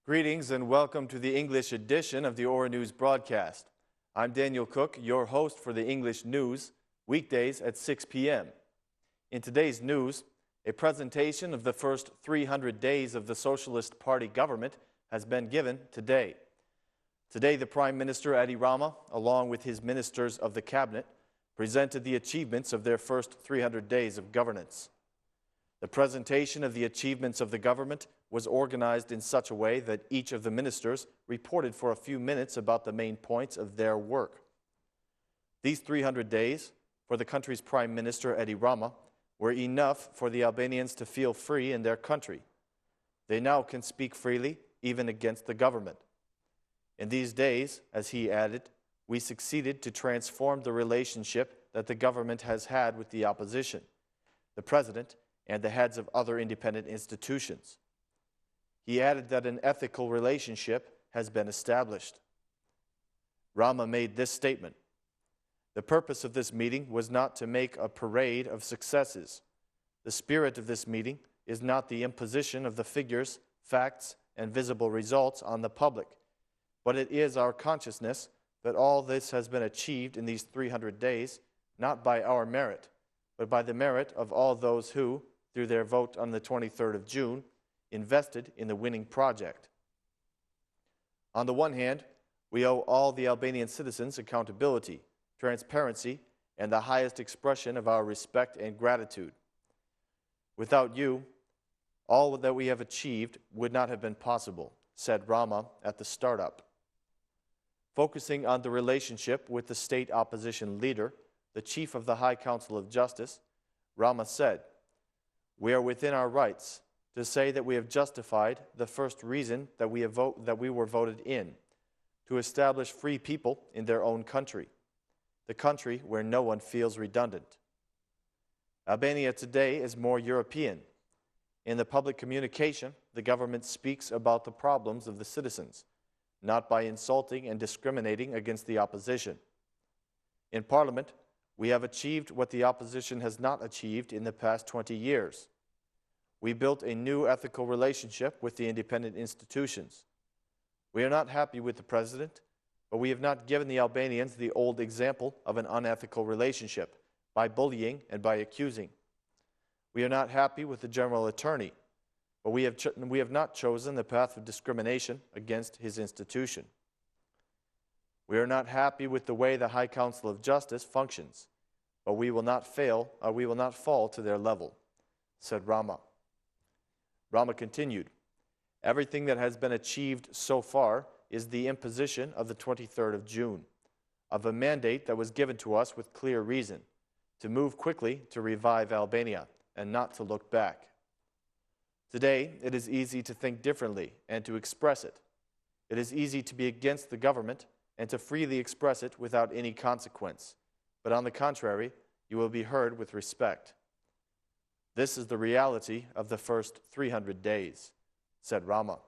Greetings and welcome to the English edition of the Ora News broadcast. I'm Daniel Cook, your host for the English News, weekdays at 6 p.m. In today's news, a presentation of the first 300 days of the Socialist Party government has been given today. Today, the Prime Minister Edi Rama, along with his ministers of the cabinet, presented the achievements of their first 300 days of governance. The presentation of the achievements of the government was organized in such a way that each of the ministers reported for a few minutes about the main points of their work. These 300 days, for the country's Prime Minister Edi Rama, were enough for the Albanians to feel free in their country. They now can speak freely, even against the government. In these days, as he added, we succeeded to transform the relationship that the government has had with the opposition, the president, and the heads of other independent institutions. He added that an ethical relationship has been established. Rama made this statement: "The purpose of this meeting was not to make a parade of successes. The spirit of this meeting is not the imposition of the figures, facts, and visible results on the public, but it is our consciousness that all this has been achieved in these 300 days, not by our merit, but by the merit of all those who, through their vote on the 23rd of June, invested in the winning project. On the one hand, we owe all the Albanian citizens accountability, transparency, and the highest expression of our respect and gratitude. Without you, all that we have achieved would not have been possible," said Rama at the startup. Focusing on the relationship with the state opposition leader, the chief of the High Council of Justice, Rama said, "We are within our rights to say that we have justified the first reason that we were voted in, to establish free people in their own country, the country where no one feels redundant. Albania today is more European. In the public communication, the government speaks about the problems of the citizens, not by insulting and discriminating against the opposition. In Parliament, we have achieved what the opposition has not achieved in the past 20 years. We built a new ethical relationship with the independent institutions. We are not happy with the president, but we have not given the Albanians the old example of an unethical relationship by bullying and by accusing. We are not happy with the general attorney, but we have not chosen the path of discrimination against his institution. We are not happy with the way the High Council of Justice functions, but we will not fall to their level," said Rama. Rama continued, "Everything that has been achieved so far is the imposition of the 23rd of June, of a mandate that was given to us with clear reason, to move quickly to revive Albania and not to look back. Today, it is easy to think differently and to express it. It is easy to be against the government and to freely express it without any consequence, but on the contrary, you will be heard with respect. This is the reality of the first 300 days, said Rama.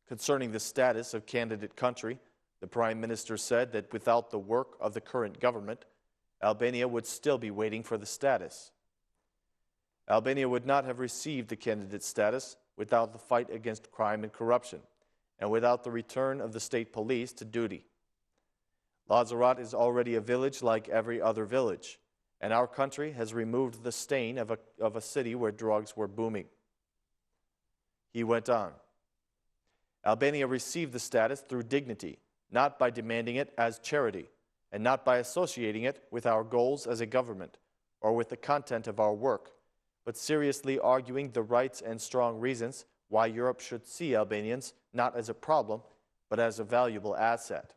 Concerning the status of candidate country, the Prime Minister said that without the work of the current government, Albania would still be waiting for the status. Albania would not have received the candidate status without the fight against crime and corruption, and without the return of the state police to duty. Lazarat is already a village like every other village, and our country has removed the stain of a city where drugs were booming. He went on, Albania received the status through dignity, not by demanding it as charity, and not by associating it with our goals as a government, or with the content of our work, but seriously arguing the rights and strong reasons why Europe should see Albanians not as a problem, but as a valuable asset.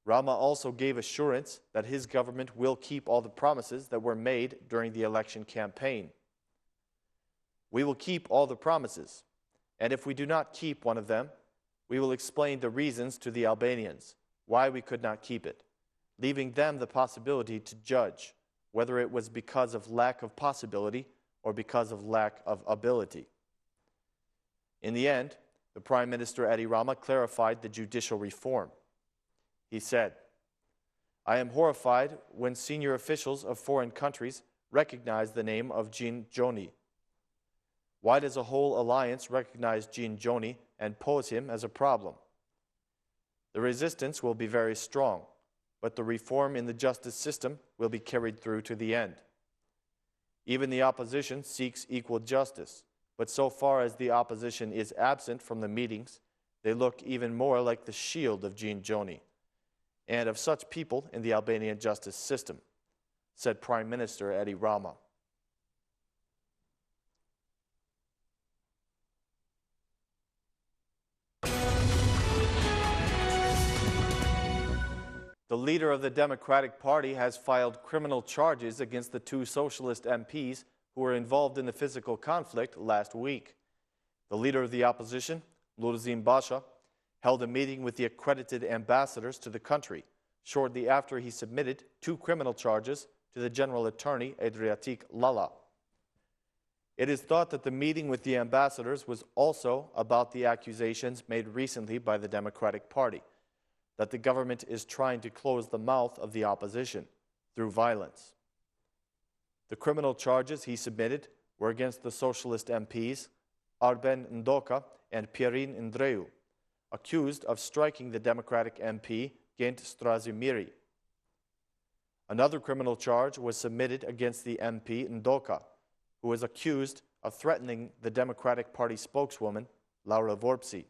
Rama also gave assurance that his government will keep all the promises that were made during the election campaign. We will keep all the promises, and if we do not keep one of them, we will explain the reasons to the Albanians, why we could not keep it, leaving them the possibility to judge whether it was because of lack of possibility or because of lack of ability. In the end, the Prime Minister Edi Rama clarified the judicial reform. He said, I am horrified when senior officials of foreign countries recognize the name of Gjin Gjoni. Why does a whole alliance recognize Jean Joni and pose him as a problem? The resistance will be very strong, but the reform in the justice system will be carried through to the end. Even the opposition seeks equal justice, but so far as the opposition is absent from the meetings, they look even more like the shield of Jean Joni and of such people in the Albanian justice system, said Prime Minister Edi Rama. The leader of the Democratic Party has filed criminal charges against the two socialist MPs who were involved in the physical conflict last week. The leader of the opposition, Lulzim Basha, held a meeting with the accredited ambassadors to the country shortly after he submitted two criminal charges to the General Attorney Adriatic Lala. It is thought that the meeting with the ambassadors was also about the accusations made recently by the Democratic Party that the government is trying to close the mouth of the opposition through violence. The criminal charges he submitted were against the socialist MPs Arben Ndoka and Pierin Ndreu, accused of striking the Democratic MP Gent Strazimiri. Another criminal charge was submitted against the MP Ndoka, who was accused of threatening the Democratic Party spokeswoman Laura Vorpsi.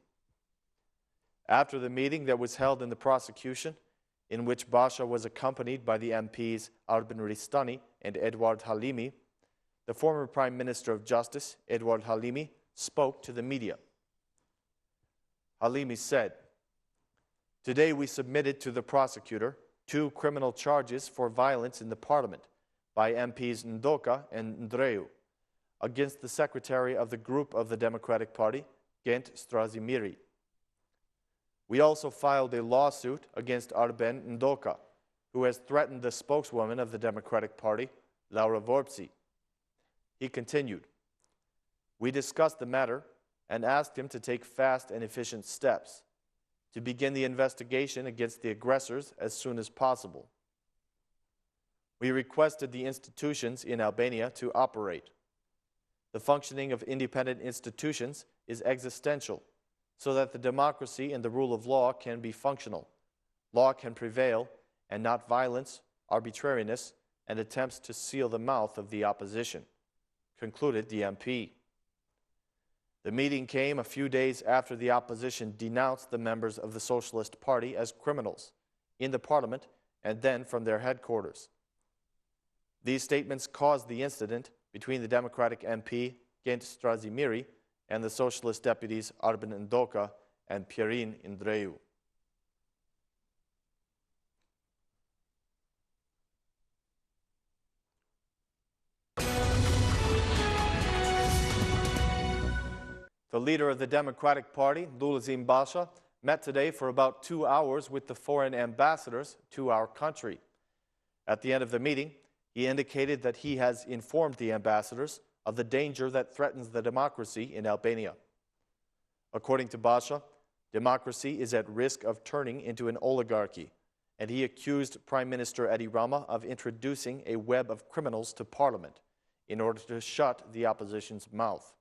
After the meeting that was held in the prosecution, in which Basha was accompanied by the MPs Arben Ristani and Edward Halimi, the former Prime Minister of Justice, Edward Halimi, spoke to the media. Halimi said, "Today we submitted to the prosecutor two criminal charges for violence in the parliament by MPs Ndoka and Ndreu against the secretary of the group of the Democratic Party, Gent Strazimiri. We also filed a lawsuit against Arben Ndoka, who has threatened the spokeswoman of the Democratic Party, Laura Vorpsi." He continued, "We discussed the matter and asked him to take fast and efficient steps to begin the investigation against the aggressors as soon as possible. We requested the institutions in Albania to operate. The functioning of independent institutions is existential, so that the democracy and the rule of law can be functional. Law can prevail, and not violence, arbitrariness, and attempts to seal the mouth of the opposition," concluded the MP. The meeting came a few days after the opposition denounced the members of the Socialist Party as criminals in the parliament and then from their headquarters. These statements caused the incident between the Democratic MP Gent Strazimiri and the Socialist deputies Arben Ndoka and Pierin Ndreu. The leader of the Democratic Party, Lulzim Basha, met today for about 2 hours with the foreign ambassadors to our country. At the end of the meeting, he indicated that he has informed the ambassadors of the danger that threatens the democracy in Albania. According to Basha, democracy is at risk of turning into an oligarchy, and he accused Prime Minister Edi Rama of introducing a web of criminals to parliament in order to shut the opposition's mouth.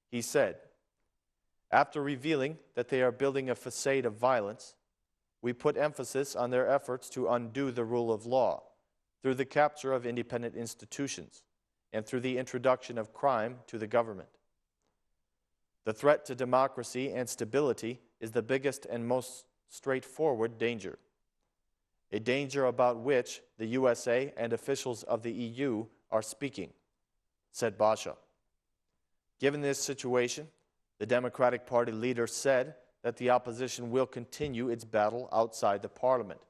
He said, "After revealing that they are building a facade of violence, we put emphasis on their efforts to undo the rule of law through the capture of independent institutions and through the introduction of crime to the government. The threat to democracy and stability is the biggest and most straightforward danger, a danger about which the USA and officials of the EU are speaking," said Basha. Given this situation, the Democratic Party leader said that the opposition will continue its battle outside the parliament,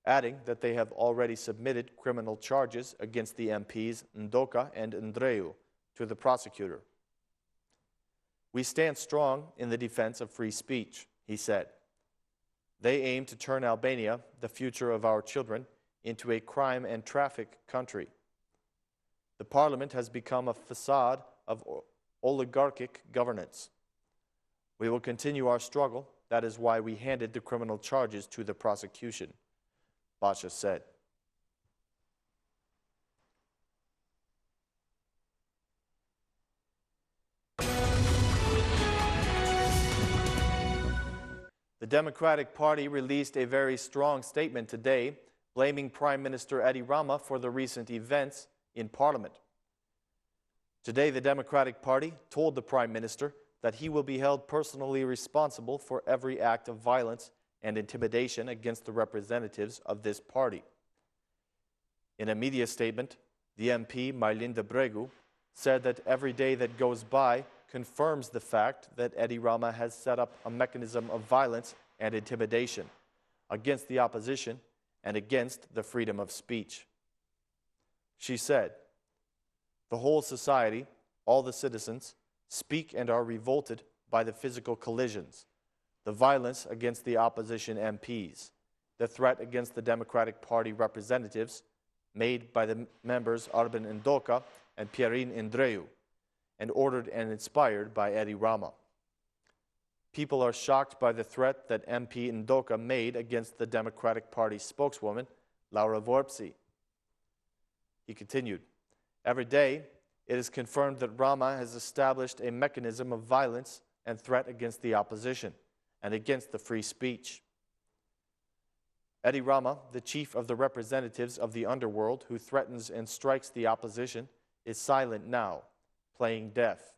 adding that they have already submitted criminal charges against the MPs Ndoka and Ndreu to the prosecutor. "We stand strong in the defense of free speech," he said. "They aim to turn Albania, the future of our children, into a crime and traffic country. The parliament has become a facade of oligarchic governance. We will continue our struggle. That is why we handed the criminal charges to the prosecution," Basha said. The Democratic Party released a very strong statement today, blaming Prime Minister Edi Rama for the recent events in Parliament. Today, the Democratic Party told the Prime Minister that he will be held personally responsible for every act of violence and intimidation against the representatives of this party. In a media statement, the MP, Mylene de Bregu, said that every day that goes by confirms the fact that Edi Rama has set up a mechanism of violence and intimidation against the opposition and against the freedom of speech. She said, "The whole society, all the citizens, speak and are revolted by the physical collisions, the violence against the opposition MPs, the threat against the Democratic Party representatives made by the members Arben Ndoka and Pierin Ndreu, and ordered and inspired by Edi Rama. People are shocked by the threat that MP Ndoka made against the Democratic Party spokeswoman, Laura Vorpsi." He continued, "Every day, it is confirmed that Rama has established a mechanism of violence and threat against the opposition and against the free speech. Edi Rama, the chief of the representatives of the underworld who threatens and strikes the opposition, is silent now, playing deaf.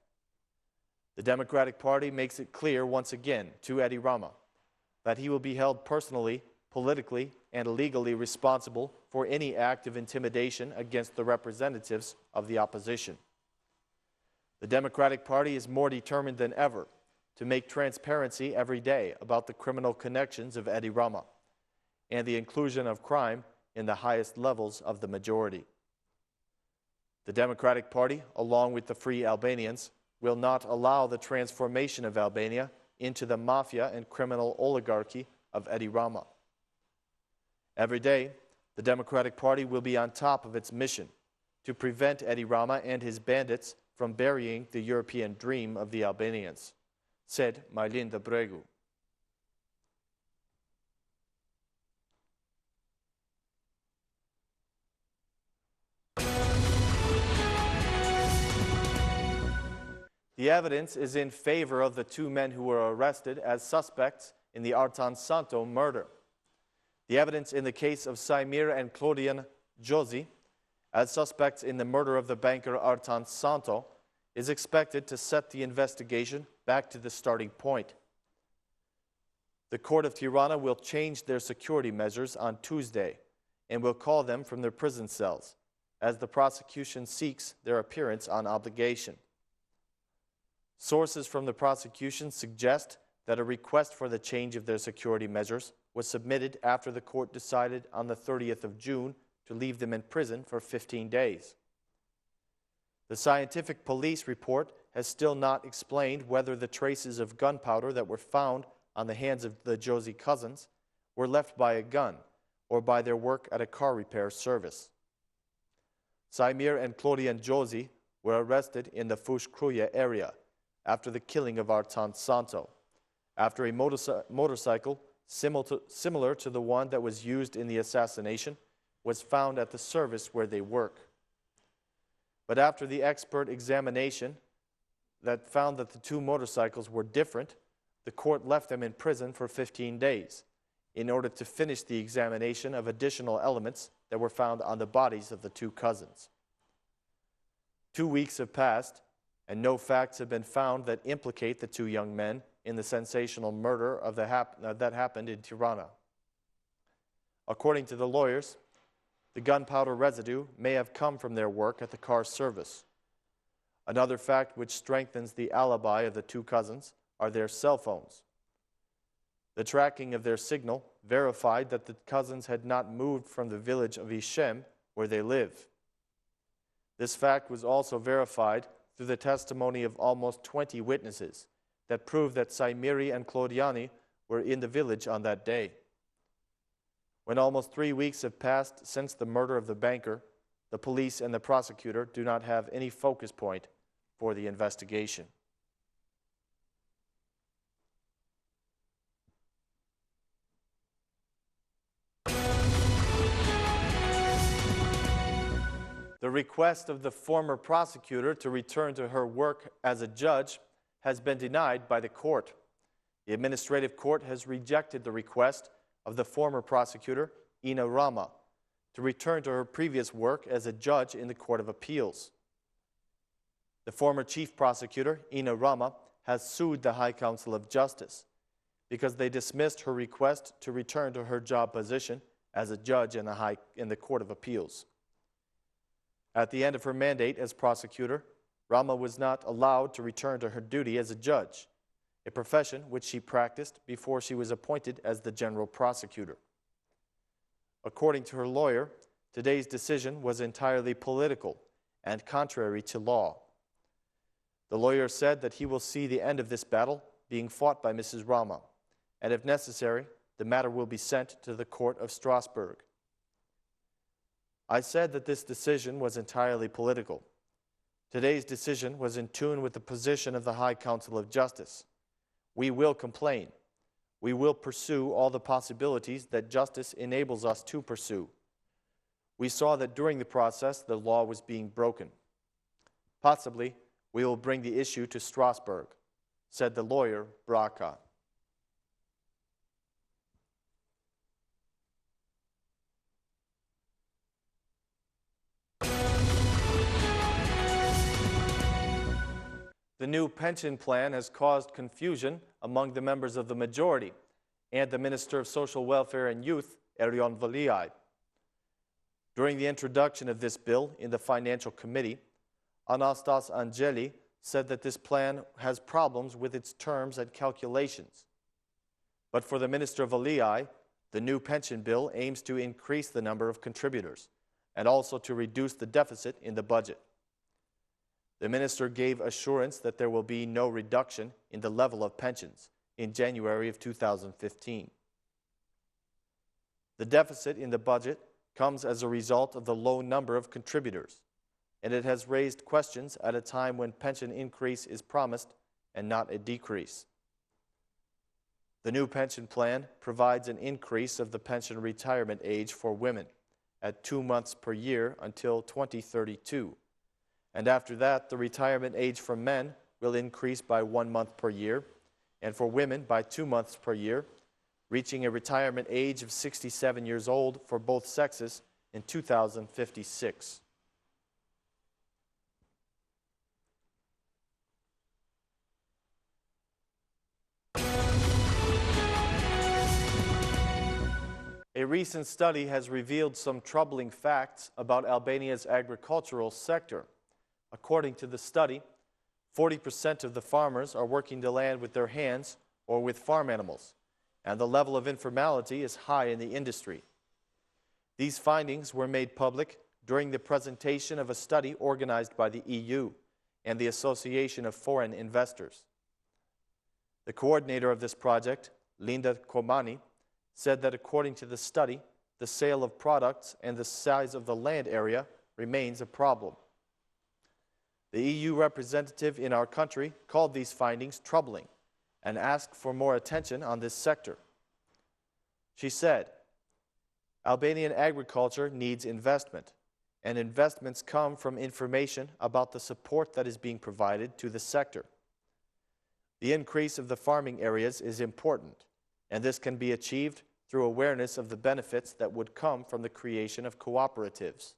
The Democratic Party makes it clear once again to Edi Rama that he will be held personally, politically, and legally responsible for any act of intimidation against the representatives of the opposition. The Democratic Party is more determined than ever to make transparency every day about the criminal connections of Edi Rama and the inclusion of crime in the highest levels of the majority. The Democratic Party, along with the Free Albanians, will not allow the transformation of Albania into the mafia and criminal oligarchy of Edi Rama. Every day, the Democratic Party will be on top of its mission to prevent Edi Rama and his bandits from burying the European dream of the Albanians," said Mylene de Bregu. The evidence is in favor of the two men who were arrested as suspects in the Artan Santo murder. The evidence in the case of Saimir and Claudian Josi as suspects in the murder of the banker Artan Santo is expected to set the investigation back to the starting point. The Court of Tirana will change their security measures on Tuesday and will call them from their prison cells as the prosecution seeks their appearance on obligation. Sources from the prosecution suggest that a request for the change of their security measures was submitted after the court decided on the 30th of June to leave them in prison for 15 days. The scientific police report has still not explained whether the traces of gunpowder that were found on the hands of the Josi cousins were left by a gun or by their work at a car repair service. Saimir and Claudian Josi were arrested in the Fush Kruya area after the killing of Artan Santo, after a motorcycle similar to the one that was used in the assassination was found at the service where they work. But after the expert examination that found that the two motorcycles were different, the court left them in prison for 15 days in order to finish the examination of additional elements that were found on the bodies of the two cousins. 2 weeks have passed, and no facts have been found that implicate the two young men in the sensational murder of that happened in Tirana. According to the lawyers, the gunpowder residue may have come from their work at the car service. Another fact which strengthens the alibi of the two cousins are their cell phones. The tracking of their signal verified that the cousins had not moved from the village of Ishem, where they live. This fact was also verified through the testimony of almost 20 witnesses that proved that Saimiri and Claudiani were in the village on that day. When almost 3 weeks have passed since the murder of the banker, the police and the prosecutor do not have any focus point for the investigation. The request of the former prosecutor to return to her work as a judge has been denied by the court. the administrative court has rejected the request of the former prosecutor, Ina Rama, to return to her previous work as a judge in the Court of Appeals. The former chief prosecutor, Ina Rama, has sued the High Council of Justice because they dismissed her request to return to her job position as a judge in the Court of Appeals. At the end of her mandate as prosecutor, Rama was not allowed to return to her duty as a judge, a profession which she practiced before she was appointed as the general prosecutor. According to her lawyer, today's decision was entirely political and contrary to law. The lawyer said that he will see the end of this battle being fought by Mrs. Rama, and if necessary, the matter will be sent to the Court of Strasbourg. I said that this decision was entirely political. Today's decision was in tune with the position of the High Council of Justice. We will complain. We will pursue all the possibilities that justice enables us to pursue. We saw that during the process, the law was being broken. Possibly, we will bring the issue to Strasbourg, said the lawyer, Braca. The new pension plan has caused confusion among the members of the majority and the Minister of Social Welfare and Youth, Erion Valiai. During the introduction of this bill in the Financial Committee, Anastas Angeli said that this plan has problems with its terms and calculations. But for the Minister Valiai, the new pension bill aims to increase the number of contributors and also to reduce the deficit in the budget. The minister gave assurance that there will be no reduction in the level of pensions in January of 2015. The deficit in the budget comes as a result of the low number of contributors, and it has raised questions at a time when pension increase is promised and not a decrease. The new pension plan provides an increase of the pension retirement age for women at 2 months per year until 2032. And after that, the retirement age for men will increase by 1 month per year, and for women by 2 months per year, reaching a retirement age of 67 years old for both sexes in 2056. A recent study has revealed some troubling facts about Albania's agricultural sector. According to the study, 40% of the farmers are working the land with their hands or with farm animals, and the level of informality is high in the industry. These findings were made public during the presentation of a study organized by the EU and the Association of Foreign Investors. The coordinator of this project, Linda Komani, said that according to the study, the sale of products and the size of the land area remains a problem. The EU representative in our country called these findings troubling and asked for more attention on this sector. She said, Albanian agriculture needs investment, and investments come from information about the support that is being provided to the sector. The increase of the farming areas is important, and this can be achieved through awareness of the benefits that would come from the creation of cooperatives.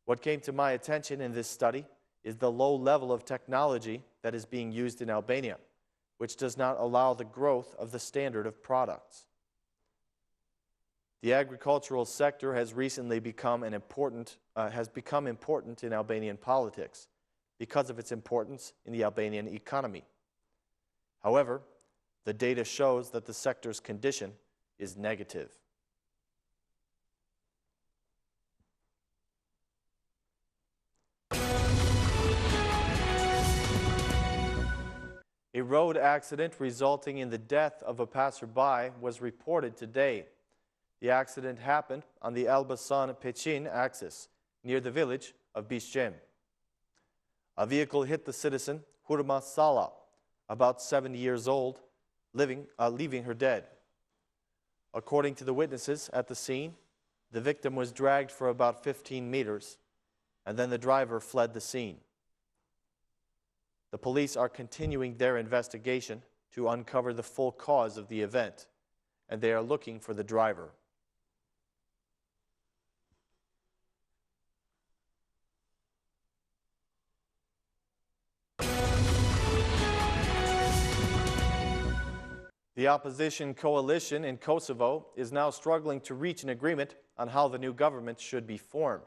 What came to my attention in this study is the low level of technology that is being used in Albania, which does not allow the growth of the standard of products. The agricultural sector has recently become important in Albanian politics because of its importance in the Albanian economy. However, the data shows that the sector's condition is negative. A road accident resulting in the death of a passerby was reported today. The accident happened on the Elbasan-Peçin axis, near the village of Bishcem. A vehicle hit the citizen, Hurma Sala, about 70 years old, leaving her dead. According to the witnesses at the scene, the victim was dragged for about 15 meters, and then the driver fled the scene. The police are continuing their investigation to uncover the full cause of the event, and they are looking for the driver. The opposition coalition in Kosovo is now struggling to reach an agreement on how the new government should be formed.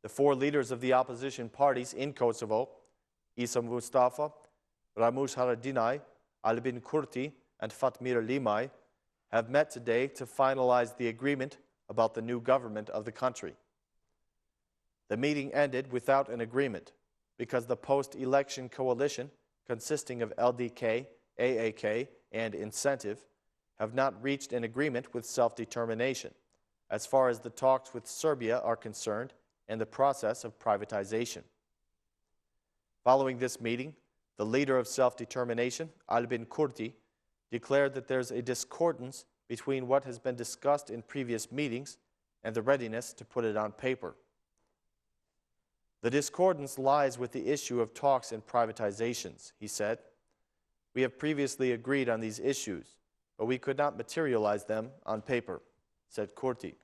The four leaders of the opposition parties in Kosovo, Isa Mustafa, Ramush Haradinaj, Albin Kurti, and Fatmir Limaj, have met today to finalize the agreement about the new government of the country. The meeting ended without an agreement because the post-election coalition, consisting of LDK, AAK, and Incentive, have not reached an agreement with self-determination as far as the talks with Serbia are concerned and the process of privatization. Following this meeting, the leader of self-determination, Albin Kurti, declared that there's a discordance between what has been discussed in previous meetings and the readiness to put it on paper. The discordance lies with the issue of talks and privatizations, he said. We have previously agreed on these issues, but we could not materialize them on paper, said Kurti.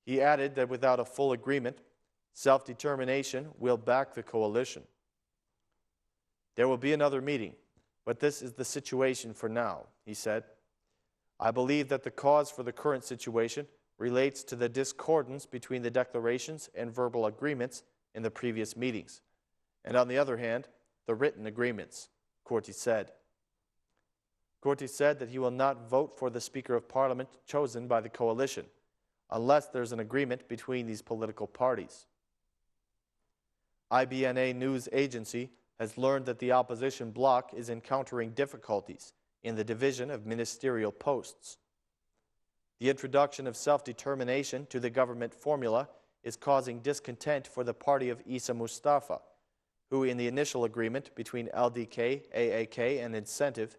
He added that without a full agreement, self-determination will back the coalition. There will be another meeting, but this is the situation for now, he said. I believe that the cause for the current situation relates to the discordance between the declarations and verbal agreements in the previous meetings, and on the other hand, the written agreements, Kurti said. Kurti said that he will not vote for the Speaker of Parliament chosen by the coalition unless there's an agreement between these political parties. IBNA news agency has learned that the opposition bloc is encountering difficulties in the division of ministerial posts. The introduction of self-determination to the government formula is causing discontent for the party of Isa Mustafa, who in the initial agreement between LDK, AAK, and Incentive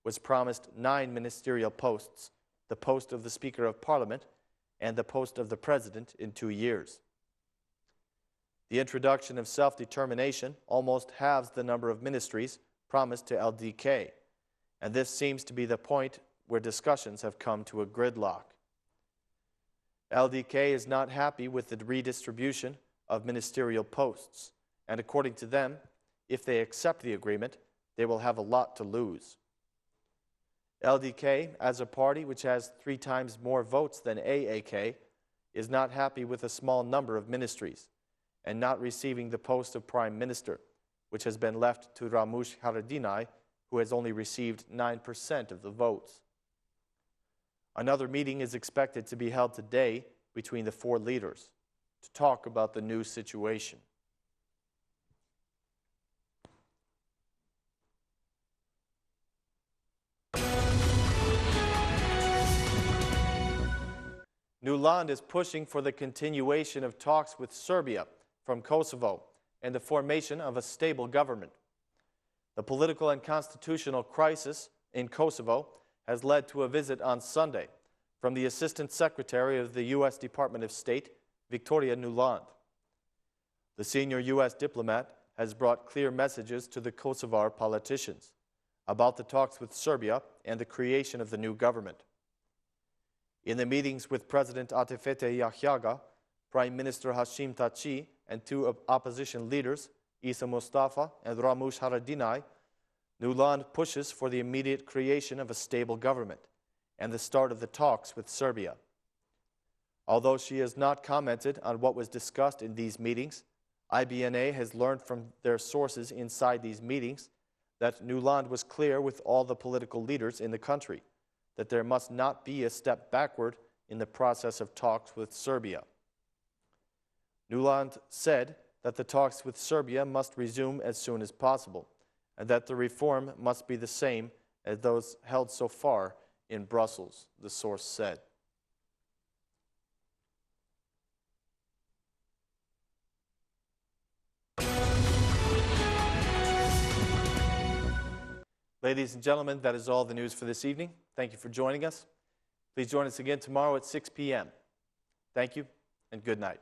was promised 9 ministerial posts, the post of the Speaker of Parliament and the post of the President in 2 years. The introduction of self-determination almost halves the number of ministries promised to LDK, and this seems to be the point where discussions have come to a gridlock. LDK is not happy with the redistribution of ministerial posts, and according to them, if they accept the agreement, they will have a lot to lose. LDK, as a party which has 3 times more votes than AAK, is not happy with a small number of ministries and not receiving the post of Prime Minister, which has been left to Ramush Haradinaj, who has only received 9% of the votes. Another meeting is expected to be held today between the 4 leaders to talk about the new situation. Nuland is pushing for the continuation of talks with Serbia from Kosovo and the formation of a stable government. The political and constitutional crisis in Kosovo has led to a visit on Sunday from the Assistant Secretary of the U.S. Department of State, Victoria Nuland. The senior U.S. diplomat has brought clear messages to the Kosovar politicians about the talks with Serbia and the creation of the new government. In the meetings with President Atifete Yahyaga, Prime Minister Hashim Thaçi, and 2 opposition leaders, Isa Mustafa and Ramush Haradinaj, Nuland pushes for the immediate creation of a stable government and the start of the talks with Serbia. Although she has not commented on what was discussed in these meetings, IBNA has learned from their sources inside these meetings that Nuland was clear with all the political leaders in the country that there must not be a step backward in the process of talks with Serbia. Nuland said that the talks with Serbia must resume as soon as possible, and that the reform must be the same as those held so far in Brussels, the source said. Ladies and gentlemen, that is all the news for this evening. Thank you for joining us. Please join us again tomorrow at 6 p.m. Thank you and good night.